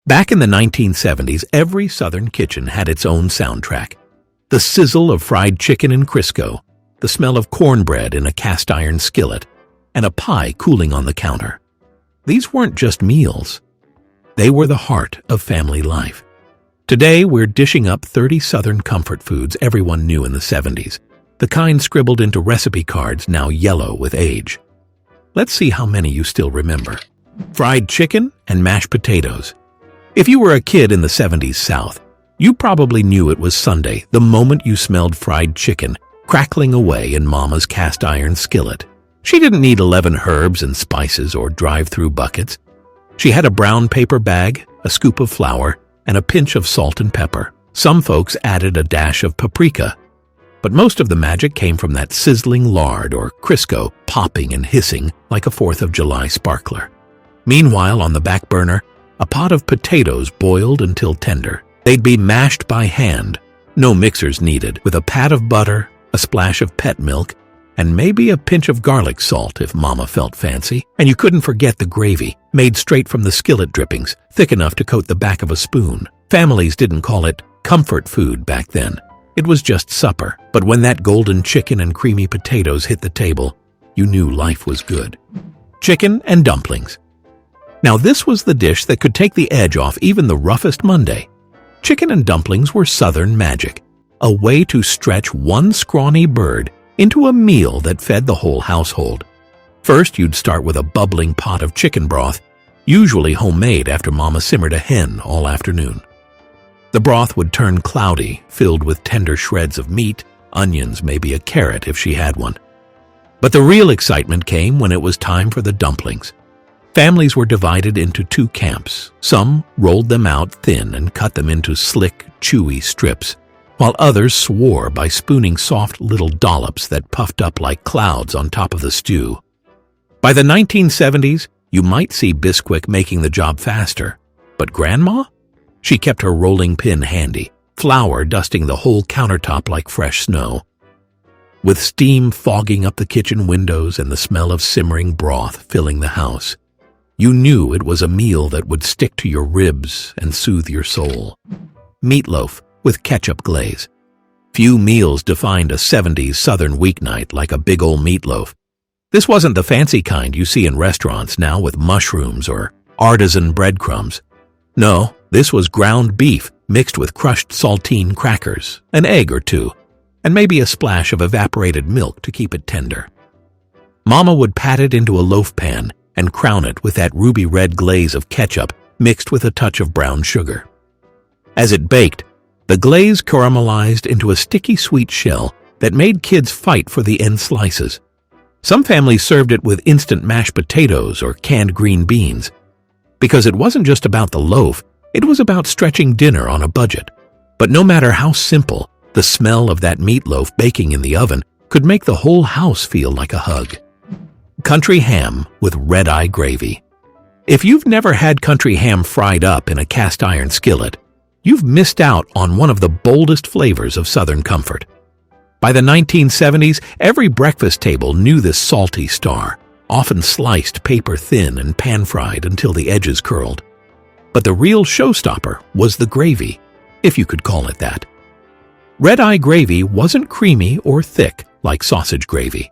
Back in the 1970s, every Southern kitchen had its own soundtrack. The sizzle of fried chicken in Crisco, the smell of cornbread in a cast-iron skillet, and a pie cooling on the counter. These weren't just meals. They were the heart of family life. Today, we're dishing up 30 Southern comfort foods everyone knew in the 70s, the kind scribbled into recipe cards now yellow with age. Let's see how many you still remember. Fried chicken and mashed potatoes. If you were a kid in the 70s South, you probably knew it was Sunday the moment you smelled fried chicken crackling away in Mama's cast-iron skillet. She didn't need 11 herbs and spices or drive-through buckets. She had a brown paper bag, a scoop of flour, and a pinch of salt and pepper. Some folks added a dash of paprika, but most of the magic came from that sizzling lard or Crisco popping and hissing like a 4th of July sparkler. Meanwhile, on the back burner, a pot of potatoes boiled until tender. They'd be mashed by hand, no mixers needed, with a pat of butter, a splash of pet milk, and maybe a pinch of garlic salt if Mama felt fancy. And you couldn't forget the gravy, made straight from the skillet drippings, thick enough to coat the back of a spoon. Families didn't call it comfort food back then. It was just supper. But when that golden chicken and creamy potatoes hit the table, you knew life was good. Chicken and dumplings. Now this was the dish that could take the edge off even the roughest Monday. Chicken and dumplings were Southern magic, a way to stretch one scrawny bird into a meal that fed the whole household. First, you'd start with a bubbling pot of chicken broth, usually homemade after Mama simmered a hen all afternoon. The broth would turn cloudy, filled with tender shreds of meat, onions, maybe a carrot if she had one. But the real excitement came when it was time for the dumplings. Families were divided into two camps. Some rolled them out thin and cut them into slick, chewy strips, while others swore by spooning soft little dollops that puffed up like clouds on top of the stew. By the 1970s, you might see Biscuits making the job faster, but Grandma? She kept her rolling pin handy, flour dusting the whole countertop like fresh snow. With steam fogging up the kitchen windows and the smell of simmering broth filling the house, you knew it was a meal that would stick to your ribs and soothe your soul. Meatloaf with ketchup glaze. Few meals defined a 70s Southern weeknight like a big old meatloaf. This wasn't the fancy kind you see in restaurants now with mushrooms or artisan breadcrumbs. No, this was ground beef mixed with crushed saltine crackers, an egg or two, and maybe a splash of evaporated milk to keep it tender. Mama would pat it into a loaf pan and crown it with that ruby red glaze of ketchup mixed with a touch of brown sugar. As it baked, the glaze caramelized into a sticky sweet shell that made kids fight for the end slices. Some families served it with instant mashed potatoes or canned green beans. Because it wasn't just about the loaf, it was about stretching dinner on a budget. But no matter how simple, the smell of that meatloaf baking in the oven could make the whole house feel like a hug. Country ham with redeye gravy. If you've never had country ham fried up in a cast-iron skillet, you've missed out on one of the boldest flavors of Southern comfort. By the 1970s, every breakfast table knew this salty star, often sliced paper thin and pan-fried until the edges curled. But the real showstopper was the gravy, if you could call it that. Redeye gravy wasn't creamy or thick like sausage gravy.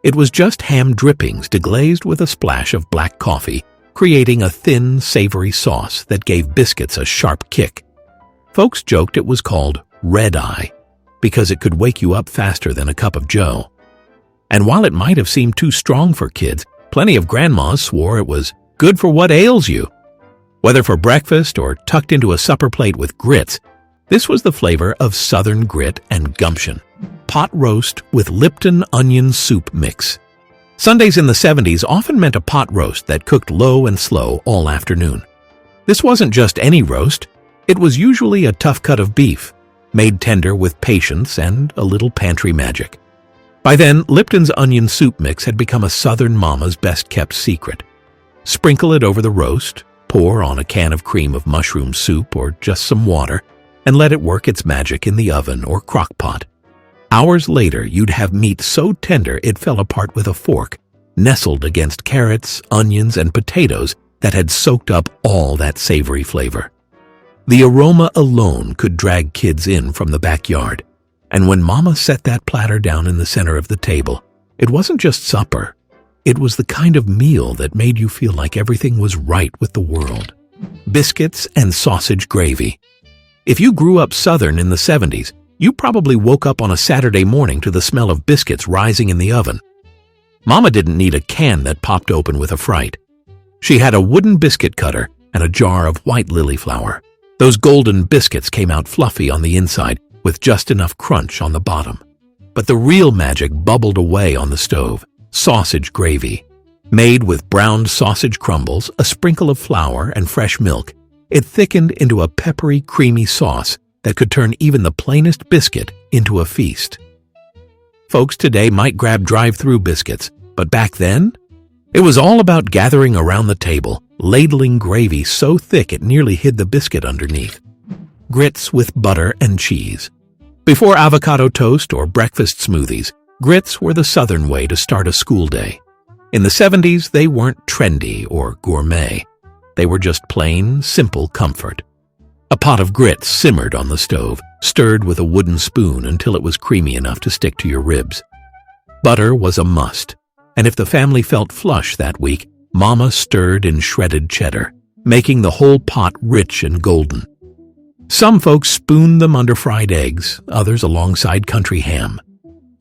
It was just ham drippings deglazed with a splash of black coffee, creating a thin, savory sauce that gave biscuits a sharp kick. Folks joked it was called redeye because it could wake you up faster than a cup of joe. And while it might have seemed too strong for kids, plenty of grandmas swore it was good for what ails you. Whether for breakfast or tucked into a supper plate with grits, this was the flavor of Southern grit and gumption. Pot roast with Lipton onion soup mix. Sundays in the 70s often meant a pot roast that cooked low and slow all afternoon. This wasn't just any roast. It was usually a tough cut of beef, made tender with patience and a little pantry magic. By then, Lipton's onion soup mix had become a Southern mama's best-kept secret. Sprinkle it over the roast, pour on a can of cream of mushroom soup or just some water, and let it work its magic in the oven or crock pot. Hours later, you'd have meat so tender it fell apart with a fork, nestled against carrots, onions, and potatoes that had soaked up all that savory flavor. The aroma alone could drag kids in from the backyard. And when Mama set that platter down in the center of the table, it wasn't just supper. It was the kind of meal that made you feel like everything was right with the world. Biscuits and sausage gravy. If you grew up Southern in the 70s, you probably woke up on a Saturday morning to the smell of biscuits rising in the oven. Mama didn't need a can that popped open with a fright. She had a wooden biscuit cutter and a jar of white lily flour. Those golden biscuits came out fluffy on the inside with just enough crunch on the bottom. But the real magic bubbled away on the stove. Sausage gravy. Made with browned sausage crumbles, a sprinkle of flour, and fresh milk, it thickened into a peppery, creamy sauce that could turn even the plainest biscuit into a feast. Folks today might grab drive-through biscuits, but back then, it was all about gathering around the table, ladling gravy so thick it nearly hid the biscuit underneath. Grits with butter and cheese. Before avocado toast or breakfast smoothies, grits were the Southern way to start a school day. In the 70s, they weren't trendy or gourmet. They were just plain, simple comfort. A pot of grits simmered on the stove, stirred with a wooden spoon until it was creamy enough to stick to your ribs. Butter was a must, and if the family felt flush that week, Mama stirred in shredded cheddar, making the whole pot rich and golden. Some folks spooned them under fried eggs, others alongside country ham.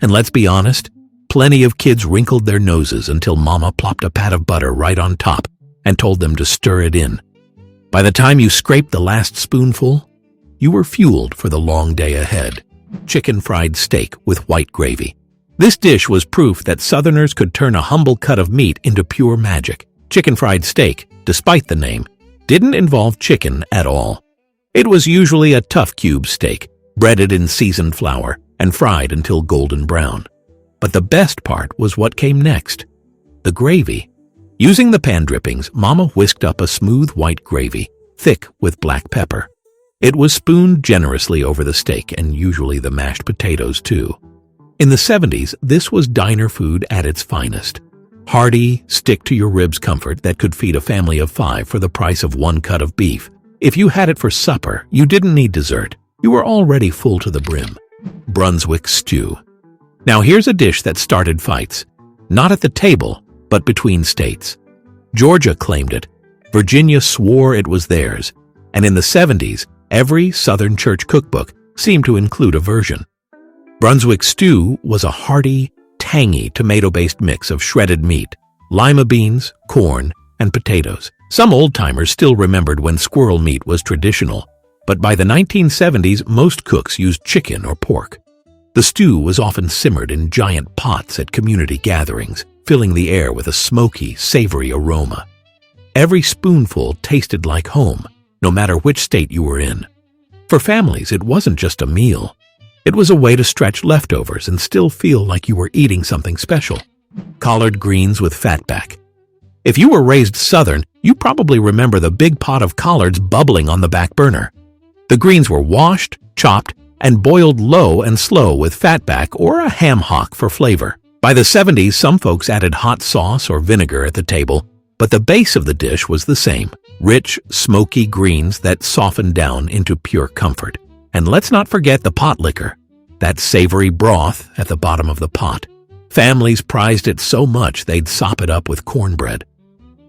And let's be honest, plenty of kids wrinkled their noses until Mama plopped a pat of butter right on top and told them to stir it in. By the time you scraped the last spoonful, you were fueled for the long day ahead. Chicken fried steak with white gravy. This dish was proof that Southerners could turn a humble cut of meat into pure magic. Chicken fried steak, despite the name, didn't involve chicken at all. It was usually a tough cube steak, breaded in seasoned flour and fried until golden brown. But the best part was what came next, the gravy. Using the pan drippings, Mama whisked up a smooth white gravy, thick with black pepper. It was spooned generously over the steak and usually the mashed potatoes too. In the 70s, this was diner food at its finest. Hearty, stick-to-your-ribs comfort that could feed a family of 5 for the price of 1 cut of beef. If you had it for supper, you didn't need dessert. You were already full to the brim. Brunswick stew. Now here's a dish that started fights. Not at the table, but between states. Georgia claimed it. Virginia swore it was theirs. And in the 70s, every Southern church cookbook seemed to include a version. Brunswick stew was a hearty, tangy tomato-based mix of shredded meat, lima beans, corn, and potatoes. Some old-timers still remembered when squirrel meat was traditional, but by the 1970s, most cooks used chicken or pork. The stew was often simmered in giant pots at community gatherings, filling the air with a smoky, savory aroma. Every spoonful tasted like home, no matter which state you were in. For families, it wasn't just a meal. It was a way to stretch leftovers and still feel like you were eating something special. Collard greens with fatback. If you were raised Southern, you probably remember the big pot of collards bubbling on the back burner. The greens were washed, chopped, and boiled low and slow with fatback or a ham hock for flavor. By the 70s, some folks added hot sauce or vinegar at the table, but the base of the dish was the same. Rich, smoky greens that softened down into pure comfort. And let's not forget the pot liquor, that savory broth at the bottom of the pot. Families prized it so much they'd sop it up with cornbread.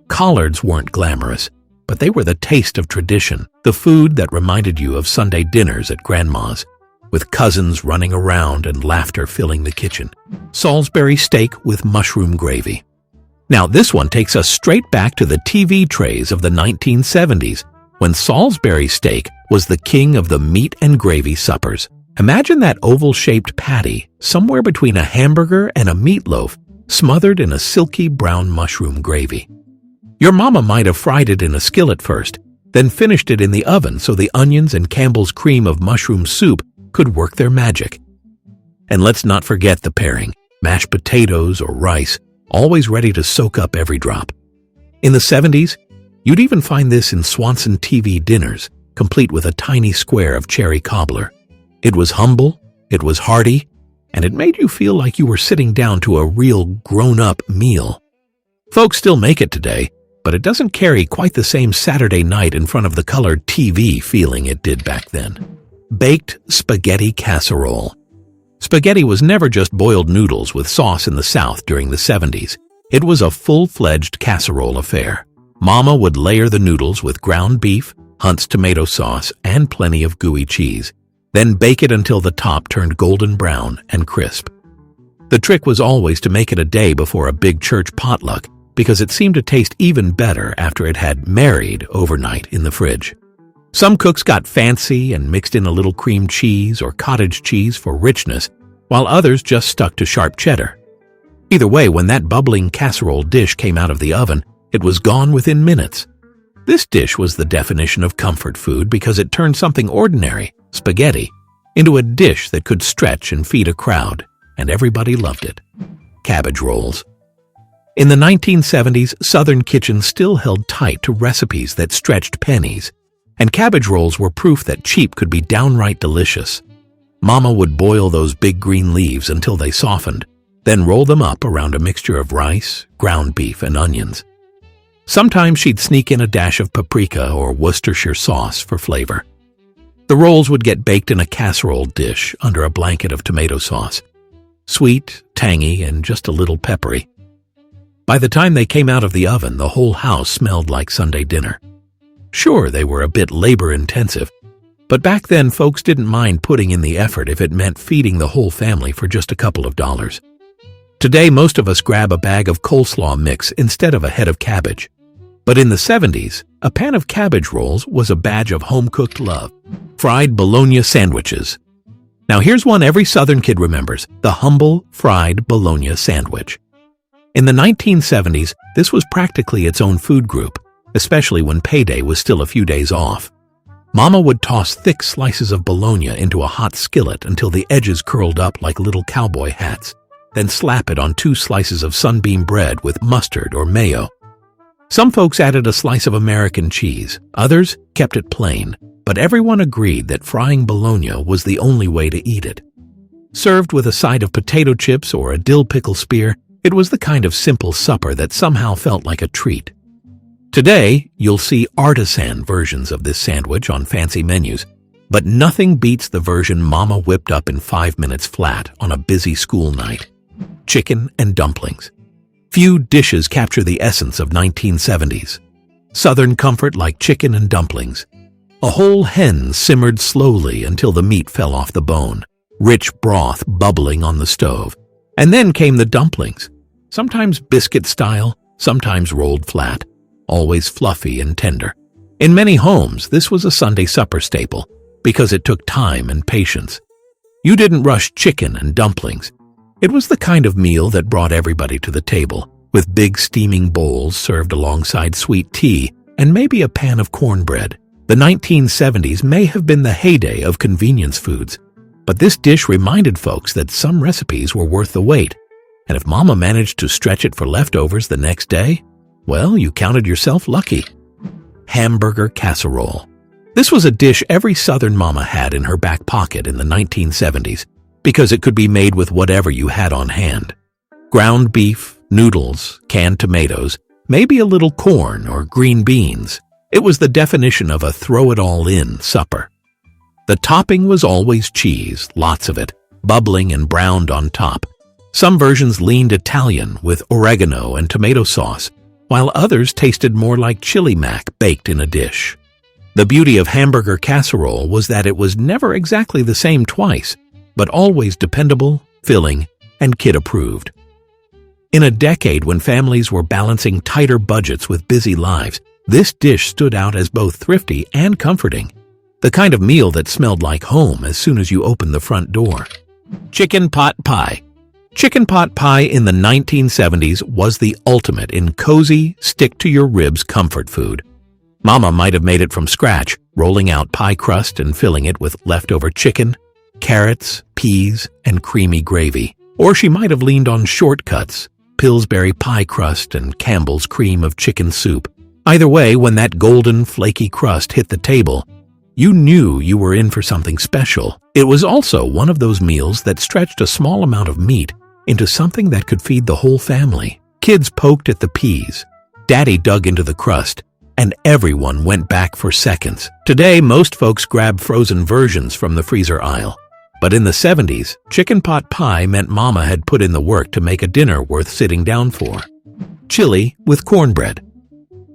Collards weren't glamorous, but they were the taste of tradition, the food that reminded you of Sunday dinners at Grandma's, with cousins running around and laughter filling the kitchen. Salisbury steak with mushroom gravy. Now this one takes us straight back to the TV trays of the 1970s, when Salisbury steak was the king of the meat and gravy suppers. Imagine that oval-shaped patty, somewhere between a hamburger and a meatloaf, smothered in a silky brown mushroom gravy. Your mama might have fried it in a skillet first, then finished it in the oven so the onions and Campbell's cream of mushroom soup could work their magic. And let's not forget the pairing, mashed potatoes or rice, always ready to soak up every drop. In the 70s, you'd even find this in Swanson TV dinners, complete with a tiny square of cherry cobbler. It was humble, it was hearty, and it made you feel like you were sitting down to a real grown-up meal. Folks still make it today, but it doesn't carry quite the same Saturday night in front of the colored TV feeling it did back then. Baked spaghetti casserole. Spaghetti was never just boiled noodles with sauce in the South during the 70s. It was a full-fledged casserole affair. Mama would layer the noodles with ground beef, Hunt's tomato sauce, and plenty of gooey cheese, then bake it until the top turned golden brown and crisp. The trick was always to make it a day before a big church potluck because it seemed to taste even better after it had married overnight in the fridge. Some cooks got fancy and mixed in a little cream cheese or cottage cheese for richness, while others just stuck to sharp cheddar. Either way, when that bubbling casserole dish came out of the oven, it was gone within minutes. This dish was the definition of comfort food because it turned something ordinary, spaghetti, into a dish that could stretch and feed a crowd, and everybody loved it. Cabbage rolls. In the 1970s, Southern kitchens still held tight to recipes that stretched pennies, and cabbage rolls were proof that cheap could be downright delicious. Mama would boil those big green leaves until they softened, then roll them up around a mixture of rice, ground beef, and onions. Sometimes she'd sneak in a dash of paprika or Worcestershire sauce for flavor. The rolls would get baked in a casserole dish under a blanket of tomato sauce. Sweet, tangy, and just a little peppery. By the time they came out of the oven, the whole house smelled like Sunday dinner. Sure, they were a bit labor-intensive, but back then folks didn't mind putting in the effort if it meant feeding the whole family for just a couple of dollars. Today, most of us grab a bag of coleslaw mix instead of a head of cabbage. But in the 70s, a pan of cabbage rolls was a badge of home-cooked love. Fried bologna sandwiches. Now here's one every Southern kid remembers, the humble fried bologna sandwich. In the 1970s, this was practically its own food group, especially when payday was still a few days off. Mama would toss thick slices of bologna into a hot skillet until the edges curled up like little cowboy hats, then slap it on 2 slices of sunbeam bread with mustard or mayo. Some folks added a slice of American cheese, others kept it plain, but everyone agreed that frying bologna was the only way to eat it. Served with a side of potato chips or a dill pickle spear, it was the kind of simple supper that somehow felt like a treat. Today, you'll see artisan versions of this sandwich on fancy menus, but nothing beats the version Mama whipped up in 5 minutes flat on a busy school night. Chicken and dumplings. Few dishes capture the essence of 1970s. Southern comfort like chicken and dumplings. A whole hen simmered slowly until the meat fell off the bone, rich broth bubbling on the stove. And then came the dumplings, sometimes biscuit style, sometimes rolled flat, always fluffy and tender. In many homes, this was a Sunday supper staple because it took time and patience. You didn't rush chicken and dumplings. It was the kind of meal that brought everybody to the table, with big steaming bowls served alongside sweet tea and maybe a pan of cornbread. The 1970s may have been the heyday of convenience foods, but this dish reminded folks that some recipes were worth the wait, and if Mama managed to stretch it for leftovers the next day, well, you counted yourself lucky. Hamburger casserole. This was a dish every Southern mama had in her back pocket in the 1970s because it could be made with whatever you had on hand. Ground beef, noodles, canned tomatoes, maybe a little corn or green beans. It was the definition of a throw-it-all-in supper. The topping was always cheese, lots of it, bubbling and browned on top. Some versions leaned Italian with oregano and tomato sauce, while others tasted more like chili mac baked in a dish. The beauty of hamburger casserole was that it was never exactly the same twice, but always dependable, filling, and kid-approved. In a decade when families were balancing tighter budgets with busy lives, this dish stood out as both thrifty and comforting, the kind of meal that smelled like home as soon as you opened the front door. Chicken pot pie. Chicken pot pie in the 1970s was the ultimate in cozy, stick-to-your-ribs comfort food. Mama might have made it from scratch, rolling out pie crust and filling it with leftover chicken, carrots, peas, and creamy gravy. Or she might have leaned on shortcuts, Pillsbury pie crust and Campbell's cream of chicken soup. Either way, when that golden, flaky crust hit the table, you knew you were in for something special. It was also one of those meals that stretched a small amount of meat into something that could feed the whole family. Kids poked at the peas, Daddy dug into the crust, and everyone went back for seconds. Today, most folks grab frozen versions from the freezer aisle. But in the 70s, chicken pot pie meant Mama had put in the work to make a dinner worth sitting down for. Chili with cornbread.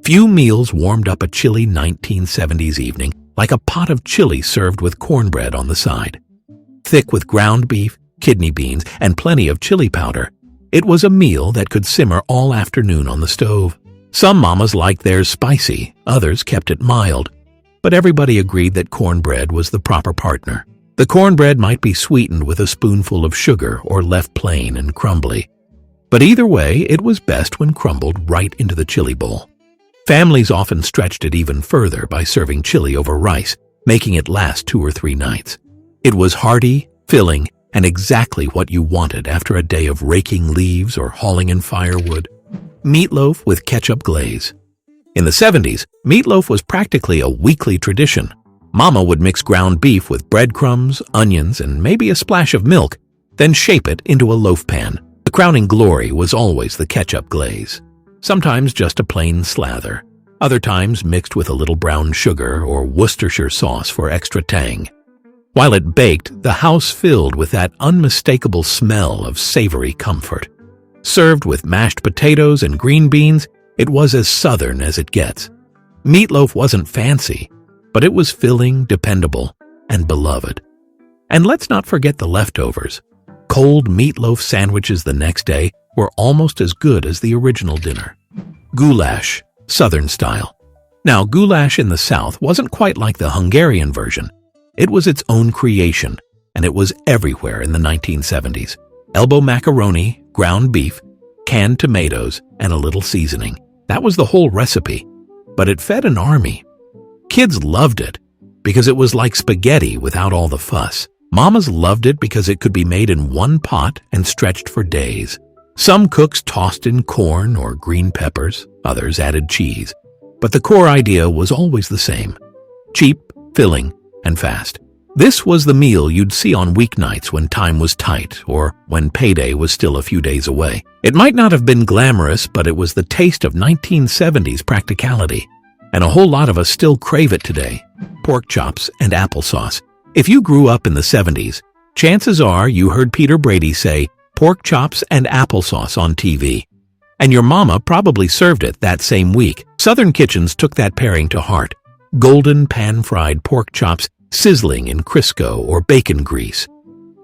Few meals warmed up a chilly 1970s evening like a pot of chili served with cornbread on the side. Thick with ground beef, kidney beans, and plenty of chili powder, it was a meal that could simmer all afternoon on the stove. Some mamas liked theirs spicy, others kept it mild, but everybody agreed that cornbread was the proper partner. The cornbread might be sweetened with a spoonful of sugar or left plain and crumbly. But either way, it was best when crumbled right into the chili bowl. Families often stretched it even further by serving chili over rice, making it last 2 or 3 nights. It was hearty, filling, and exactly what you wanted after a day of raking leaves or hauling in firewood. Meatloaf with ketchup glaze. In the 70s, meatloaf was practically a weekly tradition. Mama would mix ground beef with breadcrumbs, onions, and maybe a splash of milk, then shape it into a loaf pan. The crowning glory was always the ketchup glaze. Sometimes just a plain slather, other times mixed with a little brown sugar or Worcestershire sauce for extra tang. While it baked, the house filled with that unmistakable smell of savory comfort. Served with mashed potatoes and green beans, it was as southern as it gets. Meatloaf wasn't fancy, but it was filling, dependable, and beloved. And let's not forget the leftovers. Cold meatloaf sandwiches the next day were almost as good as the original dinner. Goulash, Southern style. Now, goulash in the South wasn't quite like the Hungarian version. It was its own creation, and it was everywhere in the 1970s. Elbow macaroni, ground beef, canned tomatoes, and a little seasoning. That was the whole recipe, but it fed an army. Kids loved it because it was like spaghetti without all the fuss. Mamas loved it because it could be made in one pot and stretched for days. Some cooks tossed in corn or green peppers, others added cheese. But the core idea was always the same: cheap, filling, and fast. This was the meal you'd see on weeknights when time was tight or when payday was still a few days away. It might not have been glamorous, but it was the taste of 1970s practicality. And a whole lot of us still crave it today: pork chops and applesauce. If you grew up in the 70s, chances are you heard Peter Brady say pork chops and applesauce on TV. And your mama probably served it that same week. Southern kitchens took that pairing to heart: golden pan-fried pork chops sizzling in Crisco or bacon grease,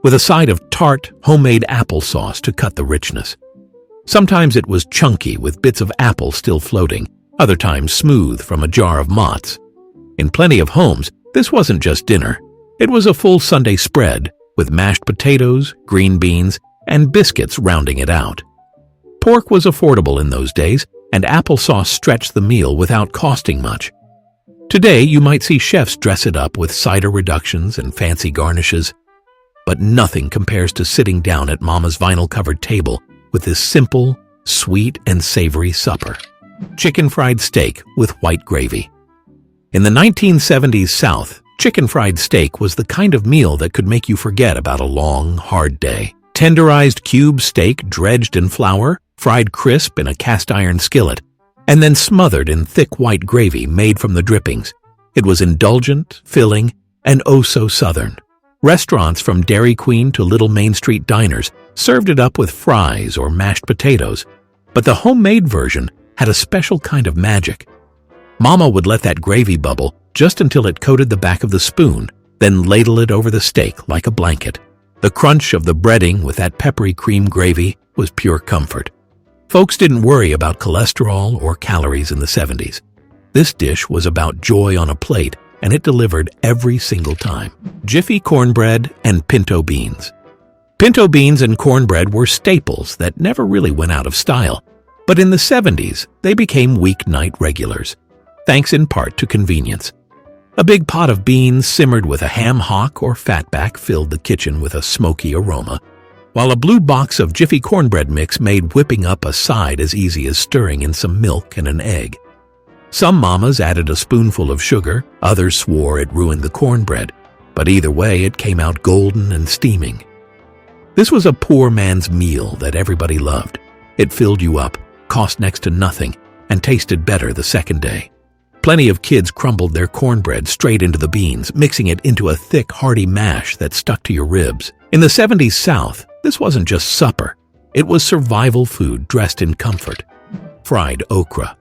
with a side of tart, homemade applesauce to cut the richness. Sometimes it was chunky with bits of apple still floating, other times smooth from a jar of Mott's. In plenty of homes, this wasn't just dinner. It was a full Sunday spread, with mashed potatoes, green beans, and biscuits rounding it out. Pork was affordable in those days, and applesauce stretched the meal without costing much. Today, you might see chefs dress it up with cider reductions and fancy garnishes, but nothing compares to sitting down at Mama's vinyl-covered table with this simple, sweet, and savory supper. Chicken fried steak with white gravy. In the 1970s South, chicken fried steak was the kind of meal that could make you forget about a long, hard day. Tenderized cube steak dredged in flour, fried crisp in a cast-iron skillet, and then smothered in thick white gravy made from the drippings. It was indulgent, filling, and oh so Southern. Restaurants from Dairy Queen to little Main Street diners served it up with fries or mashed potatoes, but the homemade version had a special kind of magic. Mama would let that gravy bubble just until it coated the back of the spoon, then ladle it over the steak like a blanket. The crunch of the breading with that peppery cream gravy was pure comfort. Folks didn't worry about cholesterol or calories in the 70s. This dish was about joy on a plate, and it delivered every single time. Jiffy cornbread and pinto beans. Pinto beans and cornbread were staples that never really went out of style, but in the 70s, they became weeknight regulars, thanks in part to convenience. A big pot of beans simmered with a ham hock or fatback filled the kitchen with a smoky aroma, while a blue box of Jiffy cornbread mix made whipping up a side as easy as stirring in some milk and an egg. Some mamas added a spoonful of sugar, others swore it ruined the cornbread, but either way it came out golden and steaming. This was a poor man's meal that everybody loved. It filled you up, cost next to nothing, and tasted better the second day. Plenty of kids crumbled their cornbread straight into the beans, mixing it into a thick, hearty mash that stuck to your ribs. In the 70s South, this wasn't just supper. It was survival food dressed in comfort. Fried okra.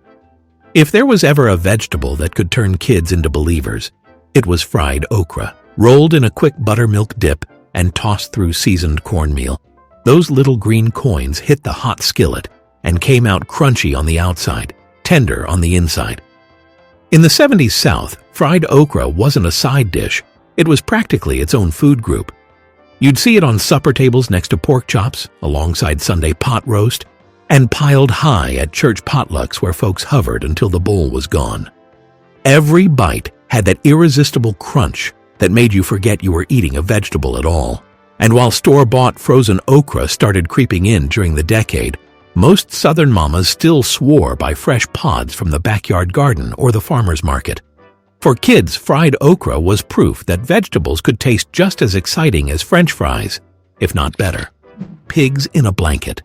If there was ever a vegetable that could turn kids into believers, it was fried okra. Rolled in a quick buttermilk dip and tossed through seasoned cornmeal, those little green coins hit the hot skillet and came out crunchy on the outside, tender on the inside. In the 70s South, fried okra wasn't a side dish. It was practically its own food group. You'd see it on supper tables next to pork chops, alongside Sunday pot roast, and piled high at church potlucks where folks hovered until the bowl was gone. Every bite had that irresistible crunch that made you forget you were eating a vegetable at all. And while store-bought frozen okra started creeping in during the decade, most Southern mamas still swore by fresh pods from the backyard garden or the farmer's market. For kids, fried okra was proof that vegetables could taste just as exciting as French fries, if not better. Pigs in a blanket.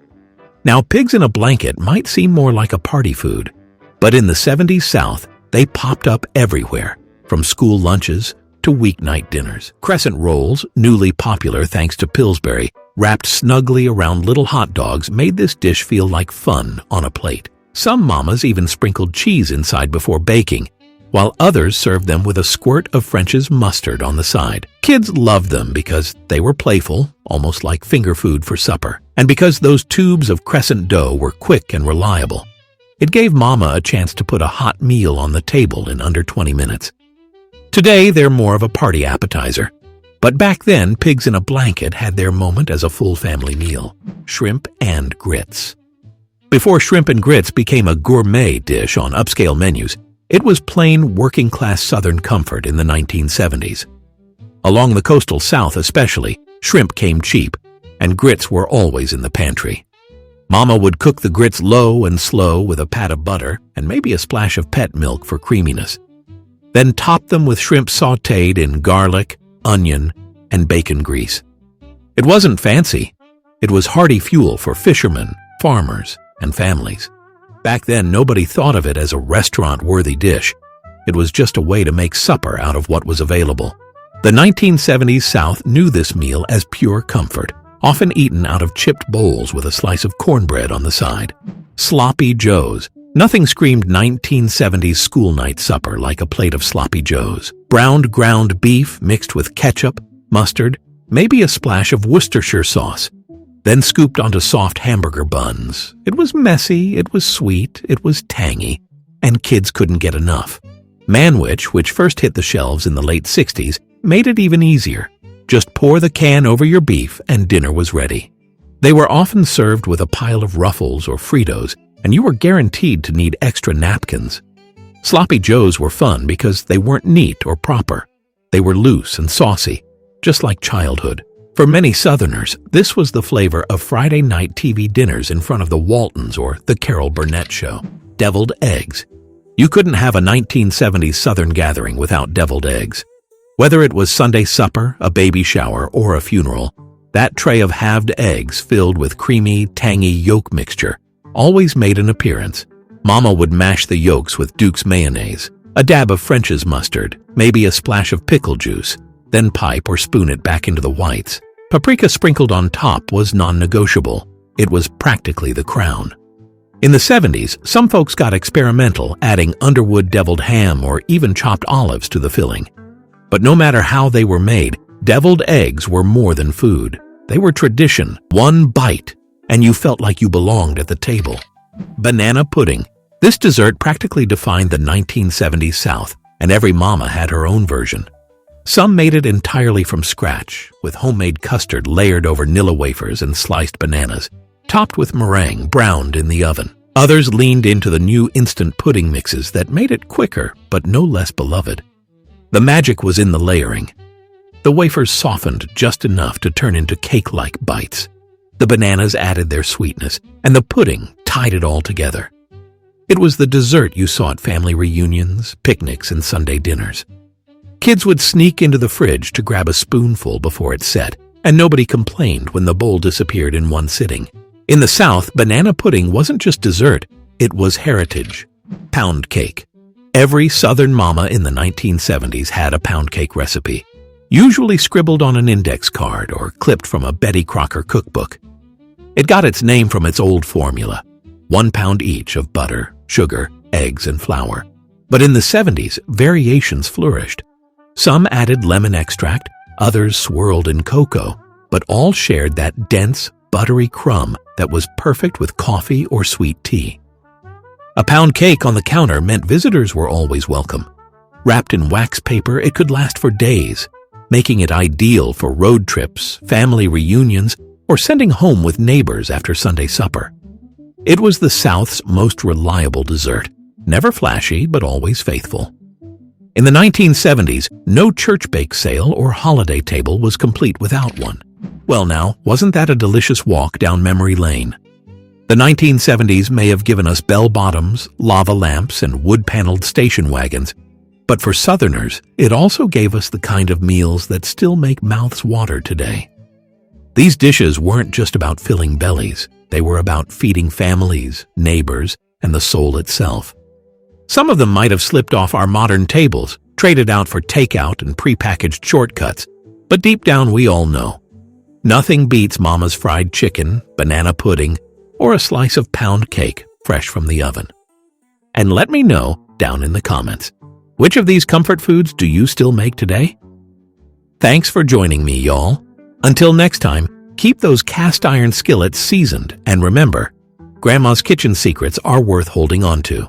Now, pigs in a blanket might seem more like a party food, but in the 70s South, they popped up everywhere, from school lunches to weeknight dinners. Crescent rolls, newly popular thanks to Pillsbury, wrapped snugly around little hot dogs, made this dish feel like fun on a plate. Some mamas even sprinkled cheese inside before baking, while others served them with a squirt of French's mustard on the side. Kids loved them because they were playful, almost like finger food for supper, and because those tubes of crescent dough were quick and reliable. It gave mama a chance to put a hot meal on the table in under 20 minutes. Today, they're more of a party appetizer. But back then, pigs in a blanket had their moment as a full family meal. Shrimp and grits. Before shrimp and grits became a gourmet dish on upscale menus, it was plain working-class Southern comfort in the 1970s. Along the coastal South especially, shrimp came cheap, and grits were always in the pantry. Mama would cook the grits low and slow with a pat of butter and maybe a splash of pet milk for creaminess. Then top them with shrimp sautéed in garlic, onion, and bacon grease. It wasn't fancy. It was hearty fuel for fishermen, farmers, and families. Back then, nobody thought of it as a restaurant-worthy dish. It was just a way to make supper out of what was available. The 1970s South knew this meal as pure comfort, often eaten out of chipped bowls with a slice of cornbread on the side. Sloppy Joes. Nothing screamed 1970s school night supper like a plate of sloppy joes. Browned ground beef mixed with ketchup, mustard, maybe a splash of Worcestershire sauce, then scooped onto soft hamburger buns. It was messy, it was sweet, it was tangy, and kids couldn't get enough. Manwich, which first hit the shelves in the late 60s, made it even easier. Just pour the can over your beef and dinner was ready. They were often served with a pile of Ruffles or Fritos, and you were guaranteed to need extra napkins. Sloppy Joes were fun because they weren't neat or proper. They were loose and saucy, just like childhood. For many Southerners, this was the flavor of Friday night TV dinners in front of the Waltons or the Carol Burnett Show. Deviled eggs. You couldn't have a 1970s Southern gathering without deviled eggs. Whether it was Sunday supper, a baby shower, or a funeral, that tray of halved eggs filled with creamy, tangy yolk mixture always made an appearance. Mama would mash the yolks with Duke's mayonnaise, a dab of French's mustard, maybe a splash of pickle juice, then pipe or spoon it back into the whites. Paprika sprinkled on top was non-negotiable. It was practically the crown. In the 70s, some folks got experimental, adding Underwood deviled ham or even chopped olives to the filling. But no matter how they were made, deviled eggs were more than food. They were tradition. One bite, and you felt like you belonged at the table. Banana pudding. This dessert practically defined the 1970s South, and every mama had her own version. Some made it entirely from scratch, with homemade custard layered over Nilla wafers and sliced bananas, topped with meringue browned in the oven. Others leaned into the new instant pudding mixes that made it quicker, but no less beloved. The magic was in the layering. The wafers softened just enough to turn into cake-like bites. The bananas added their sweetness, and the pudding tied it all together. It was the dessert you saw at family reunions, picnics, and Sunday dinners. Kids would sneak into the fridge to grab a spoonful before it set, and nobody complained when the bowl disappeared in one sitting. In the South, banana pudding wasn't just dessert, it was heritage. Pound cake. Every Southern mama in the 1970s had a pound cake recipe, usually scribbled on an index card or clipped from a Betty Crocker cookbook. It got its name from its old formula, 1 pound each of butter, sugar, eggs, and flour. But in the 70s, variations flourished. Some added lemon extract, others swirled in cocoa, but all shared that dense, buttery crumb that was perfect with coffee or sweet tea. A pound cake on the counter meant visitors were always welcome. Wrapped in wax paper, it could last for days, making it ideal for road trips, family reunions, or sending home with neighbors after Sunday supper. It was the South's most reliable dessert, never flashy but always faithful. In the 1970s, no church bake sale or holiday table was complete without one. Well now, wasn't that a delicious walk down memory lane? The 1970s may have given us bell-bottoms, lava lamps, and wood-paneled station wagons, but for Southerners, it also gave us the kind of meals that still make mouths water today. These dishes weren't just about filling bellies, they were about feeding families, neighbors, and the soul itself. Some of them might have slipped off our modern tables, traded out for takeout and prepackaged shortcuts, but deep down we all know. Nothing beats Mama's fried chicken, banana pudding, or a slice of pound cake fresh from the oven. And let me know down in the comments, which of these comfort foods do you still make today? Thanks for joining me, y'all. Until next time, keep those cast iron skillets seasoned, and remember, Grandma's kitchen secrets are worth holding on to.